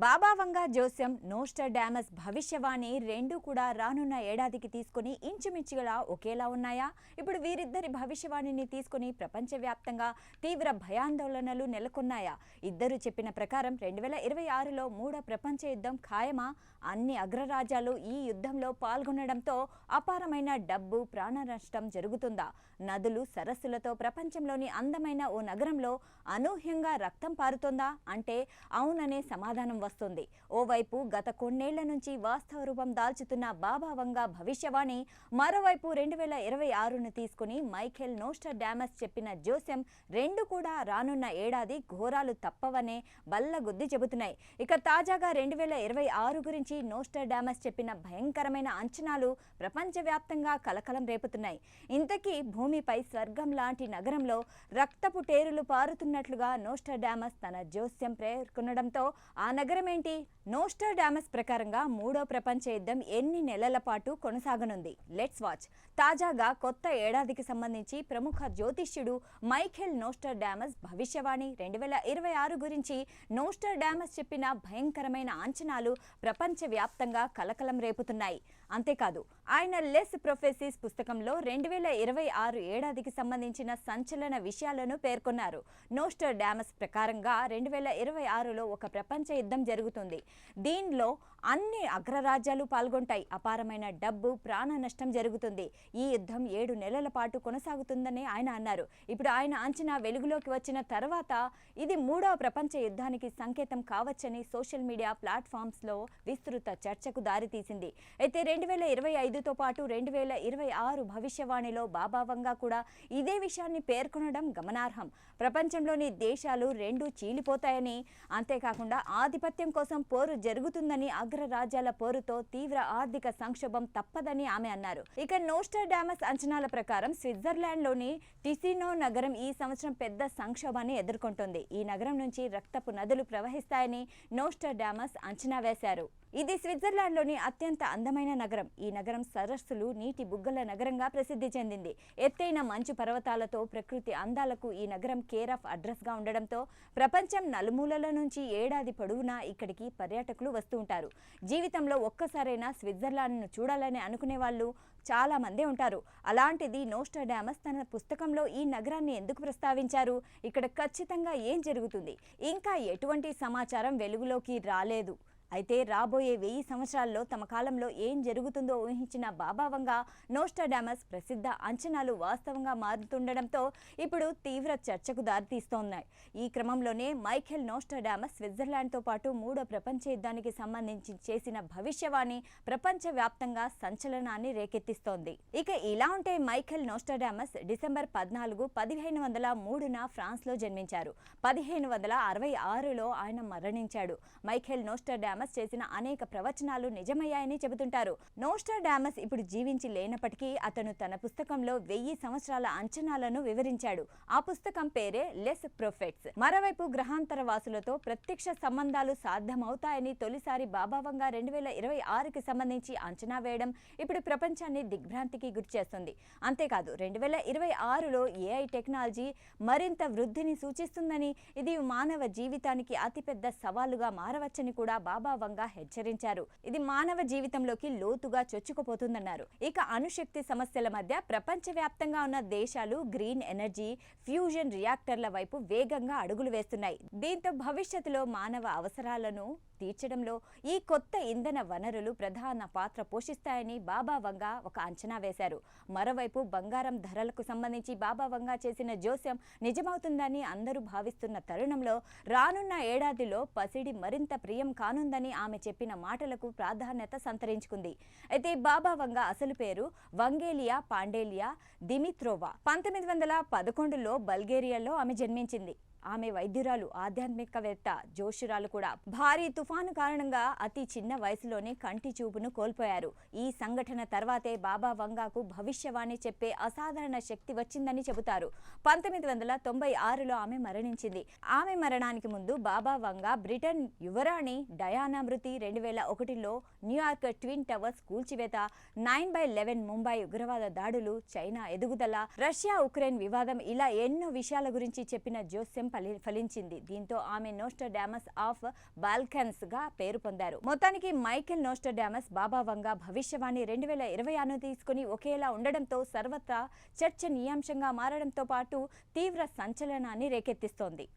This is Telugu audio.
బాబా వంగా జోస్యం, నోస్ట్రాడామస్ భవిష్యవాణి రెండు కూడా రానున్న ఏడాదికి తీసుకుని ఇంచుమించుగా ఒకేలా ఉన్నాయా? ఇప్పుడు వీరిద్దరి భవిష్యవాణిని తీసుకుని ప్రపంచవ్యాప్తంగా తీవ్ర భయాందోళనలు నెలకొన్నాయా? ఇద్దరు చెప్పిన ప్రకారం 2026లో మూడో ప్రపంచ యుద్ధం ఖాయమా? అన్ని అగ్రరాజ్యాలు ఈ యుద్ధంలో పాల్గొనడంతో అపారమైన డబ్బు, ప్రాణ నష్టం జరుగుతుందా? నదులు, సరస్సులతో ప్రపంచంలోని అందమైన ఓ నగరంలో అనూహ్యంగా రక్తం పారుతోందా అంటే అవుననే సమాధానం వస్తుంది. ఓవైపు గత కొన్నేళ్ల నుంచి వాస్తవ రూపం దాల్చుతున్న బాబా వంగా భవిష్యవాణి, మరోవైపు 2026ను తీసుకుని మైఖేల్ నోస్ట్రాడామస్ చెప్పిన జోస్యం రెండు కూడా రానున్న ఏడాది ఘోరాలు తప్పవనే బల్లగుద్ది చెబుతున్నాయి. ఇక తాజాగా 2026 గురించి నోస్ట్రాడామస్ చెప్పిన భయంకరమైన అంచనాలు ప్రపంచవ్యాప్తంగా కలకలం రేపుతున్నాయి. ఇంతకీ భూమిపై స్వర్గం లాంటి నగరంలో రక్తపు టేరులు పారుతున్నట్లుగా నోస్ట్రాడామస్ తన జోస్యం పేర్కొనడంతో ఆ నగరం ఏంటి? నోస్ట్రాడామస్ ప్రకారంగా మూడో ప్రపంచ యుద్ధం ఎన్ని నెలల పాటు కొనసాగనుంది? Let's watch. తాజాగా కొత్త ఏడాదికి సంబంధించి ప్రముఖ జ్యోతిష్యుడు మైఖేల్ నోస్ట్రాడామస్ భవిష్యవాణి 2026 గురించి నోస్ట్రాడామస్ చెప్పిన భయంకరమైన అంచనాలు ప్రపంచవ్యాప్తంగా కలకలం రేపుతున్నాయి. అంతేకాదు, ఆయన లెస్ ప్రొఫెసీస్ పుస్తకంలో 2026 ఏడాదికి సంబంధించిన సంచలన విషయాలను పేర్కొన్నారు. నోస్ట్రాడామస్ ప్రకారంగా 2026లో ఒక ప్రపంచ యుద్ధం జరుగుతుంది. దీనిలో అన్ని అగ్రరాజ్యాలు పాల్గొంటాయి. అపారమైన డబ్బు, ప్రాణ నష్టం జరుగుతుంది. ఈ యుద్ధం 7 నెలల పాటు కొనసాగుతుందని ఆయన అన్నారు. ఇప్పుడు ఆయన అంచనా వెలుగులోకి వచ్చిన తర్వాత ఇది మూడవ ప్రపంచ యుద్ధానికి సంకేతం కావచ్చని సోషల్ మీడియా ప్లాట్ఫామ్స్లో విస్తృత చర్చకు దారితీసింది. అయితే 2025తో పాటు 2026 భవిష్యవాణిలో బాబా వంగా కూడా ఇదే విషయాన్ని పేర్కొనడం గమనార్హం. ప్రపంచంలోని దేశాలు రెండు చీలిపోతాయని, అంతేకాకుండా ఆధిపత్యం కోసం పోరు జరుగుతుందని, అగ్రరాజ్యాల పోరుతో తీవ్ర ఆర్థిక సంక్షోభం తప్పదని ఆమె అన్నారు. ఇక నోస్ట్రాడామస్ అంచనాల ప్రకారం స్విట్జర్లాండ్లోని టిసినో నగరం ఈ సంవత్సరం పెద్ద సంక్షోభాన్ని ఎదుర్కొంటోంది. ఈ నగరం నుంచి రక్తపు నదులు ప్రవహిస్తాయని నోస్ట్రాడామస్ అంచనా వేశారు. ఇది స్విట్జర్లాండ్లోని అత్యంత అందమైన నగరం. ఈ నగరం సరస్సులు, నీటి బుగ్గల నగరంగా ప్రసిద్ధి చెందింది. ఎత్తైన మంచు పర్వతాలతో ప్రకృతి అందాలకు ఈ నగరం కేర్ ఆఫ్ అడ్రస్గా ఉండడంతో ప్రపంచం నలుమూలల నుంచి ఏడాది పొడవునా ఇక్కడికి పర్యాటకులు వస్తూ ఉంటారు. జీవితంలో ఒక్కసారైనా స్విట్జర్లాండ్ను చూడాలని అనుకునే వాళ్ళు చాలా మందే ఉంటారు. అలాంటిది నోస్ట్రాడామస్ తన పుస్తకంలో ఈ నగరాన్ని ఎందుకు ప్రస్తావించారు? ఇక్కడ ఖచ్చితంగా ఏం జరుగుతుంది? ఇంకా ఎటువంటి సమాచారం వెలుగులోకి రాలేదు. అయితే రాబోయే 1000 సంవత్సరాల్లో తమ కాలంలో ఏం జరుగుతుందో ఊహించిన బాబా వంగా నోస్ట్రాడామస్ ప్రసిద్ధ అంచనాలు వాస్తవంగా మారుతుండడంతో ఇప్పుడు తీవ్ర చర్చకు దారితీస్తోన్నాయి. ఈ క్రమంలోనే మైఖేల్ నోస్ట్రాడామస్ స్విట్జర్లాండ్తో పాటు మూడో ప్రపంచ యుద్ధానికి సంబంధించి చేసిన భవిష్యవాణి ప్రపంచవ్యాప్తంగా సంచలనాన్ని రేకెత్తిస్తోంది. ఇక ఇలా ఉంటే మైఖేల్ నోస్ట్రాడామస్ డిసెంబర్ 14, 1503న ఫ్రాన్స్లో జన్మించారు. 1566లో ఆయన మరణించాడు. మైఖేల్ నోస్ట్రాడామస్ చేసిన అనేక ప్రవచనాలు నిజమయ్యాయని చెబుతుంటారు. నోస్ట్రాడామస్ ఇప్పుడు జీవించి లేనప్పటికీ అతను తన పుస్తకంలో 1000 సంవత్సరాల అంచనాలను వివరించాడు. ఆ పుస్తకం పేరే లెస్ ప్రొఫెట్స్. మరోవైపు గ్రహాంతర వాసులతో ప్రత్యక్ష సంబంధాలు సాధ్యమవుతాయని తొలిసారి బాబా వంగా 2026కి సంబంధించి అంచనా వేయడం ఇప్పుడు ప్రపంచాన్ని దిగ్భ్రాంతికి గురిచేస్తుంది. అంతేకాదు, 2026లో ఏఐ టెక్నాలజీ మరింత వృద్ధిని సూచిస్తుందని, ఇది మానవ జీవితానికి అతిపెద్ద సవాలుగా మారవచ్చని కూడా బాబా వంగా హెచ్చరించారు. ఇది మానవ జీవితంలోకి లోతుగా చొచ్చుకుపోతుందన్నారు. ఇక అణుశక్తి సమస్యల మధ్య ప్రపంచవ్యాప్తంగా ఉన్న దేశాలు గ్రీన్ ఎనర్జీ, ఫ్యూజన్ రియాక్టర్ల వైపు వేగంగా అడుగులు వేస్తున్నాయి. దీంతో భవిష్యత్తులో మానవ అవసరాలను తీర్చడంలో ఈ కొత్త ఇంధన వనరులు ప్రధాన పాత్ర పోషిస్తాయని బాబా వంగా ఒక అంచనా వేశారు. మరోవైపు బంగారం ధరలకు సంబంధించి బాబా వంగా చేసిన జోస్యం నిజమవుతుందని అందరూ భావిస్తున్న తరుణంలో రానున్న ఏడాదిలో పసిడి మరింత ప్రియం కానుందని ఆమె చెప్పిన మాటలకు ప్రాధాన్యత సంతరించుకుంది. అయితే బాబా వంగా అసలు పేరు వంగేలియా పాండేలియా దిమిత్రోవా. 1911లో బల్గేరియాలో ఆమె జన్మించింది. ఆమె వైద్యురాలు, ఆధ్యాత్మికవేత్త, జోషురాలు కూడా. భారీ తుఫాను కారణంగా అతి చిన్న వయసులోనే కంటి చూపును కోల్పోయారు. ఈ సంఘటన తర్వాతే బాబా వంగాకు భవిష్యవాణి చెప్పే అసాధారణ శక్తి వచ్చిందని చెబుతారు. 1996లో ఆమె మరణించింది. ఆమె మరణానికి ముందు బాబా వంగా బ్రిటన్ యువరాణి డయానా మృతి, 2001లో న్యూయార్క్ ట్విన్ టవర్స్ కూల్చివేత, 9/11 ముంబై ఉగ్రవాద దాడులు, చైనా ఎదుగుదల, రష్యా ఉక్రెయిన్ వివాదం, ఇలా ఎన్నో విషయాల గురించి చెప్పిన జోస్యం ఫలించింది. దీంతో ఆమె నోస్ట్రాడామస్ ఆఫ్ బాల్కన్స్ గా పేరు పొందారు. మొత్తానికి మైకేల్ నోస్ట్రాడామస్ బాబా వంగ భవిష్యవాణి 2026 తీసుకుని ఒకేలా ఉండడంతో సర్వత్రా చర్చనీయాంశంగా మారడంతో పాటు తీవ్ర సంచలనాన్ని రేకెత్తిస్తోంది.